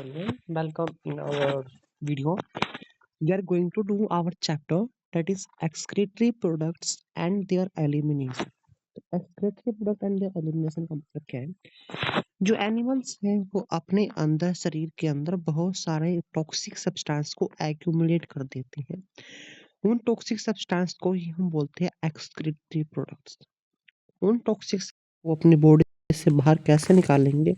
everyone, welcome in our video. We are going to do our chapter that is excretory products and their elimination. excretory product and their elimination का मतलब क्या है? जो animals हैं वो अपने अंदर शरीर के अंदर बहुत सारे टॉक्सिक सब्सटेंस को एक्यूमुलेट कर देते हैं। उन टॉक्सिक सब्सटेंस को ही हम बोलते हैं एक्सक्रीटरी प्रोडक्ट्स। उन टॉक्सिक्स को अपनी बॉडी से बाहर कैसे निकालेंगे,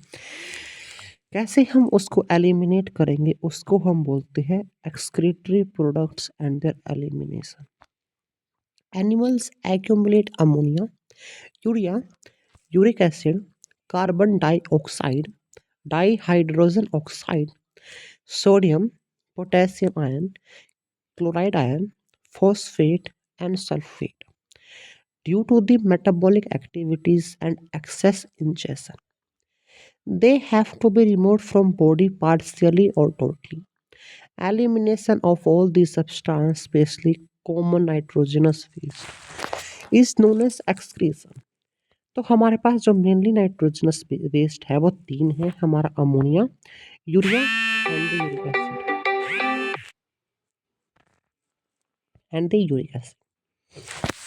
कैसे हम उसको एलिमिनेट करेंगे, उसको हम बोलते हैं excretory products and there elimination. Animals accumulate ammonia, urea, uric acid, carbon dioxide, dihydrogen oxide, sodium, potassium ion, chloride ion, phosphate and sulfate due to the metabolic activities and excess ingestion. They have to be removed from body partially or totally. Elimination of all these substances, especially common nitrogenous waste, is known as excretion. तो हमारे पास जो mainly nitrogenous waste है वो तीन है, हमारा ammonia, urea and the uric acid.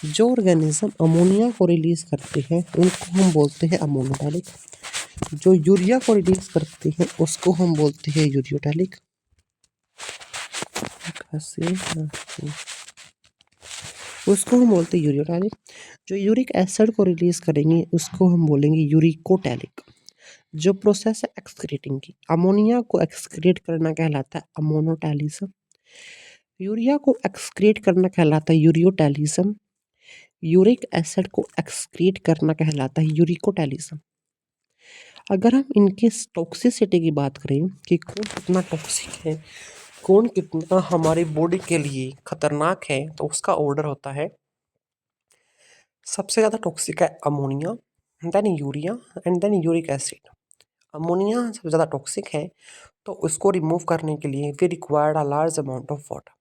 जो organism ammonia को रिलीज करते हैं उनको हम बोलते हैं अमोनोटैलिक। जो यूरिया को रिलीज करते हैं उसको हम बोलते हैं यूरियोटैलिक। उसको हम बोलते हैं यूरियोटैलिक। जो यूरिक एसिड को रिलीज करेंगे उसको हम बोलेंगे यूरिकोटैलिक। जो प्रोसेस है एक्सक्रीटिंग की, अमोनिया को एक्सक्रीट करना कहलाता है अमोनोटैलिज्म, यूरिया को एक्सक्रीट करना कहलाता है यूरियोटैलिज्म, यूरिक एसिड को एक्सक्रीट करना कहलाता है यूरिकोटैलिज्म। अगर हम इनके टॉक्सिसिटी की बात करें कि कौन कितना टॉक्सिक है, कौन कितना हमारी बॉडी के लिए खतरनाक है, तो उसका ऑर्डर होता है। सबसे ज़्यादा टॉक्सिक है ammonia, then urea and then uric acid. Ammonia सबसे ज़्यादा टॉक्सिक है, तो उसको रिमूव करने के लिए we required a large amount of water.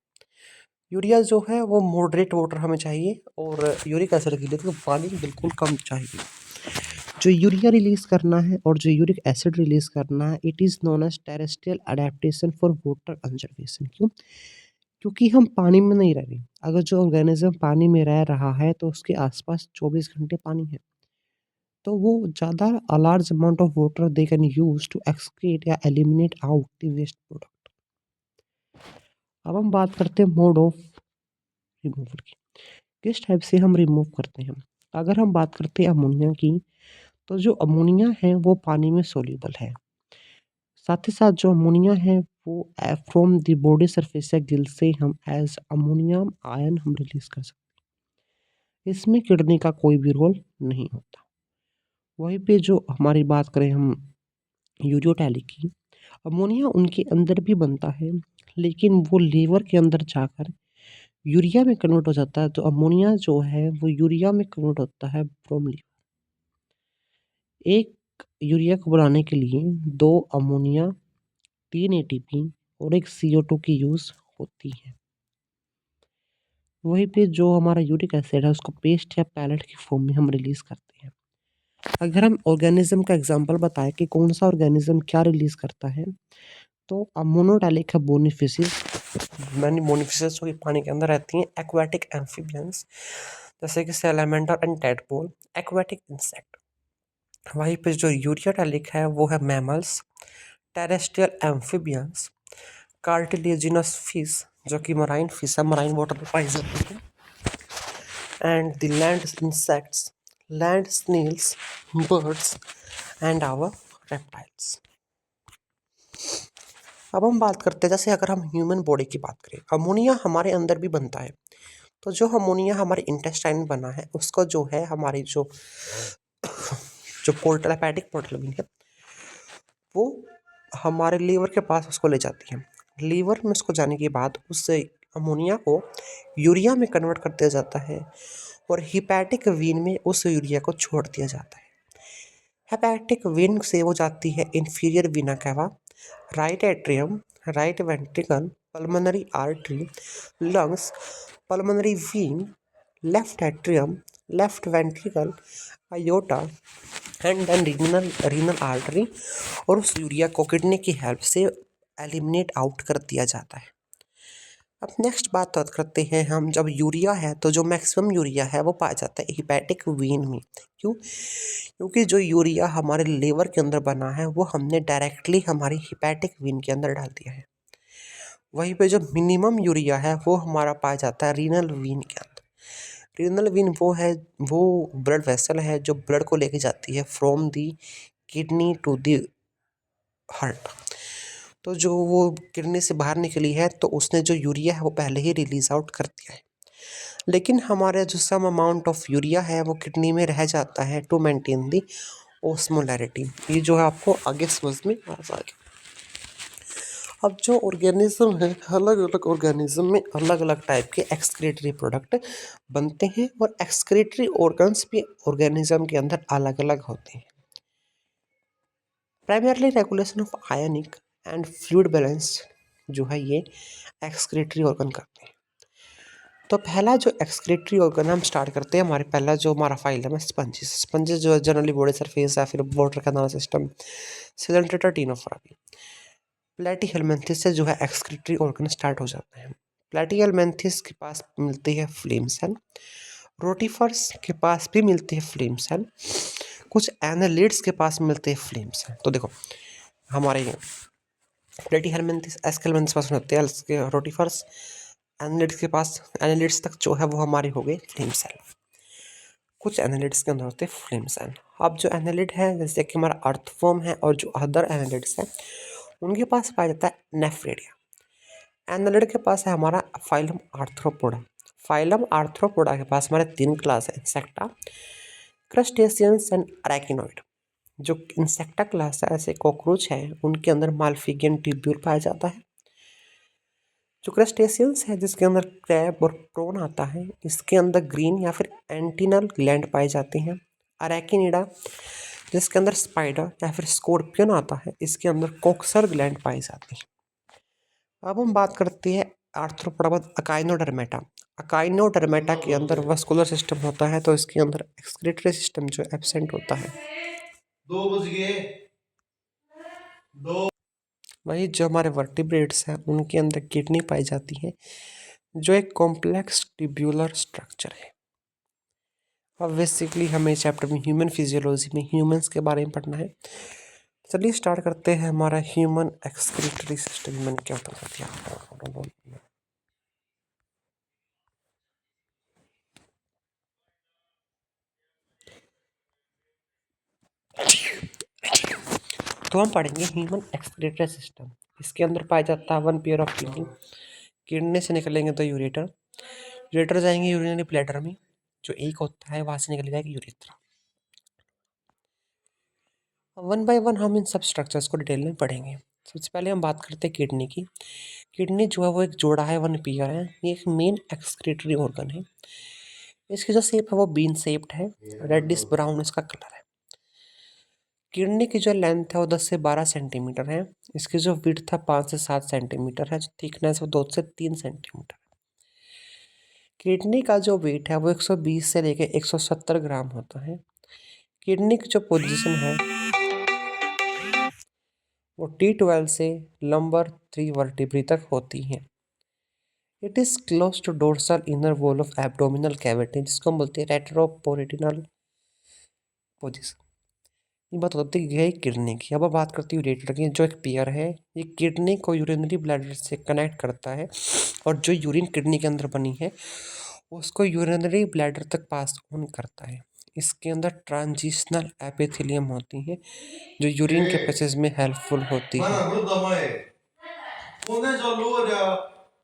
Urea जो है वो मॉडरेट वाटर हमें चाहिए, और यूरिक एसिड के लिए तो पानी बिल्कुल कम चाहिए। जो यूरिया रिलीज करना है और जो यूरिक एसिड रिलीज करना है, it is known as terrestrial adaptation for water conservation. क्यों? क्योंकि हम पानी में नहीं रह रहे। अगर जो ऑर्गेनिज्म पानी में रह रहा है तो उसके आसपास 24 घंटे पानी है, तो वो ज़्यादा large amount of water they can use to excrete या eliminate out the waste product. अब हम बात करते हैं मोड ऑफ रिमूवल की, किस टाइप से हम रिमूव करते हैं। अगर हम बात करते हैं अमोनिया की, तो जो अमोनिया है वो पानी में सोल्यूबल है। साथ ही साथ जो अमोनिया है वो फ्रॉम द बॉडी सरफेस या गिल से हम एज अमोनियम आयन हम रिलीज कर सकते हैं। इसमें किडनी का कोई भी रोल नहीं होता। वहीं पे जो हमारी बात करें हम यूरियोटैलिक की, अमोनिया उनके अंदर भी बनता है, लेकिन वो लीवर के अंदर जाकर यूरिया में कन्वर्ट हो जाता है। तो अमोनिया जो है वो यूरिया में कन्वर्ट होता है फ्रॉम लीवर। एक यूरिया को बनाने के लिए 2 अमोनिया, 3 एटीपी और 1 CO2 की यूज़ होती है। वहीं पे जो हमारा यूरिक एसिड है उसको पेस्ट या पैलेट की फॉर्म में हम रिलीज़ करते हैं। अगर हम ऑर्गेनिज्म का एग्जांपल बताएं कि कौन सा ऑर्गेनिज्म क्या रिलीज़ करता है, तो मोनोटैलिक है बोनीफिशिस। मैनी बोनीफिशिस जो कि पानी के अंदर रहती हैं। एक्वाटिक एम्फीबियंस जैसे कि salamander and tadpole, aquatic insect. वहीं पे जो यूरियोटैलिक है वो है mammals, terrestrial amphibians, cartilaginous fish जो कि मराइन फिश है, मराइन वाटर में पाई जाती है, and the land insects, land snails, birds and our reptiles. अब हम बात करते हैं, जैसे अगर हम ह्यूमन बॉडी की बात करें, अमोनिया हमारे अंदर भी बनता है। तो जो अमोनिया हमारे इंटेस्टाइन में बना है उसको जो है हमारी जो पोर्टल हेपेटिक पोर्टल है वो हमारे लीवर के पास उसको ले जाती है। लीवर में उसको जाने के बाद उस अमोनिया को यूरिया में कन्वर्ट कर दिया जाता है, और हिपैटिक वेन में उस यूरिया को छोड़ दिया जाता है। हेपेटिक वेन से वो जाती है inferior vena cava, right atrium, right ventricle, pulmonary artery, lungs, pulmonary vein, left atrium, left ventricle, aorta and then renal artery, और उस यूरिया को किडनी की हेल्प से एलिमिनेट आउट कर दिया जाता है। अब नेक्स्ट बात करते हैं हम, जब यूरिया है तो जो मैक्सिमम यूरिया है वो पाया जाता है हिपैटिक वेन में। क्यों? क्योंकि जो यूरिया हमारे लीवर के अंदर बना है वो हमने डायरेक्टली हमारी हिपैटिक वेन के अंदर डाल दिया है। वहीं पे जो मिनिमम यूरिया है वो हमारा पाया जाता है रीनल वेन के अंदर। रीनल वेन वो ब्लड वेसल है जो ब्लड को लेके जाती है from the kidney to the heart. तो जो वो किडनी से बाहर निकली है तो उसने जो यूरिया है वो पहले ही रिलीज आउट कर दिया है, लेकिन हमारा जो सम अमाउंट ऑफ यूरिया है वो किडनी में रह जाता है टू मेंटेन दी ओस्मोलैरिटी। ये जो है आपको आगे समझ में आ जाएगा। अब जो ऑर्गेनिज्म है, अलग अलग ऑर्गेनिज्म में अलग अलग टाइप के एक्सक्रीटरी प्रोडक्ट बनते हैं और एक्सक्रीटरी ऑर्गन्स भी ऑर्गेनिज्म के अंदर अलग अलग होते हैं। Primarily regulation of ionic and fluid balance जो है ये एक्सक्रीटरी ऑर्गन करते हैं। तो पहला जो एक्सक्रीटरी ऑर्गन हम स्टार्ट करते हैं, पहला जो हमारा फाइलम है स्पंजेस। स्पंजेस जो है जनरली बॉडी सरफेस या फिर water canal system Coelenterata Ctenophora. Platyhelminthes से जो है एक्सक्रीटरी ऑर्गन स्टार्ट हो जाता है। प्लेटीहेलमिन्थेस के पास मिलती है फ्लेम सेल, रोटिफर्स के पास भी मिलती है फ्लेम सेल, कुछ एनालिड्स के पास मिलते हैं फ्लेम सेल। तो देखो हमारे प्लेटीहेलमिन्थेस एस्केलमिन्थेस पास होते हैं रोटिफर्स, एनालिड्स के पास, एनालिड्स तक जो है वो हमारे हो गए फ्लेम सेल। कुछ एनालिड्स के अंदर होते हैं फ्लेम सेल। अब जो एनालिड है जैसे कि हमारा अर्थवर्म है और जो अदर एनालिड्स है उनके पास पाया जाता है नेफ्रेडिया। एनालिड के पास है हमारा फाइलम आर्थ्रोपोडा। फाइलम आर्थ्रोपोडा के पास हमारे 3 क्लास है, इंसेक्टा, क्रस्टेशियंस एंड अरैकिनोइड। जो इंसेक्टा क्लास है ऐसे कॉकरोच है उनके अंदर माल्फिगियन ट्यूब्यूल पाया जाता है। जो क्रस्टेशियंस है जिसके अंदर क्रैब और प्रॉन आता है, इसके अंदर ग्रीन या फिर एंटीनल ग्लैंड पाए जाते हैं। अरैकिनिडा जिसके अंदर स्पाइडर या फिर स्कॉर्पियन आता है, इसके अंदर कोक्सर ग्लैंड पाए जाते हैं। अब हम बात करते हैं आर्थ्रोपोडा अकाइनोडर्मेटा। अकाइनोडर्मेटा के अंदर वस्कुलर सिस्टम होता है, तो इसके अंदर एक्सक्रीटरी सिस्टम जो एब्सेंट होता है। 2 बज गए। वही जो हमारे वर्टिब्रेट्स हैं उनके अंदर किडनी पाई जाती है जो एक कॉम्प्लेक्स ट्यूब्यूलर स्ट्रक्चर है। अब बेसिकली हमें चैप्टर में ह्यूमन फिजियोलॉजी में ह्यूमंस के बारे में पढ़ना है। चलिए स्टार्ट करते हैं हमारा ह्यूमन एक्सक्रीटरी सिस्टम। मैंने क्या बता दिया, तो हम पढ़ेंगे ह्यूमन एक्सक्रीटरी सिस्टम। इसके अंदर पाया जाता है 1 पेयर ऑफ किडनी। किडनी से निकलेंगे तो यूरेटर, यूरेटर जाएंगे यूरिनरी ब्लैडर में, जो एक होता है वहां से निकल जाएगा यूरेथ्रा। 1 बाय 1 हम इन सब स्ट्रक्चर्स को डिटेल में पढ़ेंगे। सबसे पहले हम बात करते हैं किडनी की। किडनी जो है वो एक जोड़ा है, 1 पेयर है। ये एक मेन एक्सक्रीटरी ऑर्गन है। इसकी जो शेप है वो बीन शेप्ड है, रेडिश ब्राउन इसका कलर है। किडनी की जो लेंथ है वो 10 से 12 सेंटीमीटर है। इसकी जो विड्थ है 5 से 7 सेंटीमीटर है। जो थिकनेस है वो 2 से 3 सेंटीमीटर। किडनी का जो वेट है वो 120 से लेकर 170 ग्राम होता है। किडनी की जो पोजीशन है वो T12 से लंबर 3 वर्टिब्री तक होती है। It is close to dorsal inner wall of abdominal cavity, जिसको हम बोलते हैं रेट्रोपोरेटिनल पोजीशन। ये बात होती है किडनी की। अब बात करती हूँ यूरेटर की। जो एक पेयर है ये किडनी को यूरिनरी ब्लैडर से कनेक्ट करता है और जो यूरिन किडनी के अंदर बनी है उसको यूरिनरी ब्लैडर तक पास ऑन करता है। इसके अंदर ट्रांजिशनल एपिथेलियम होती है जो यूरिन के पैसेज में हेल्पफुल होती है।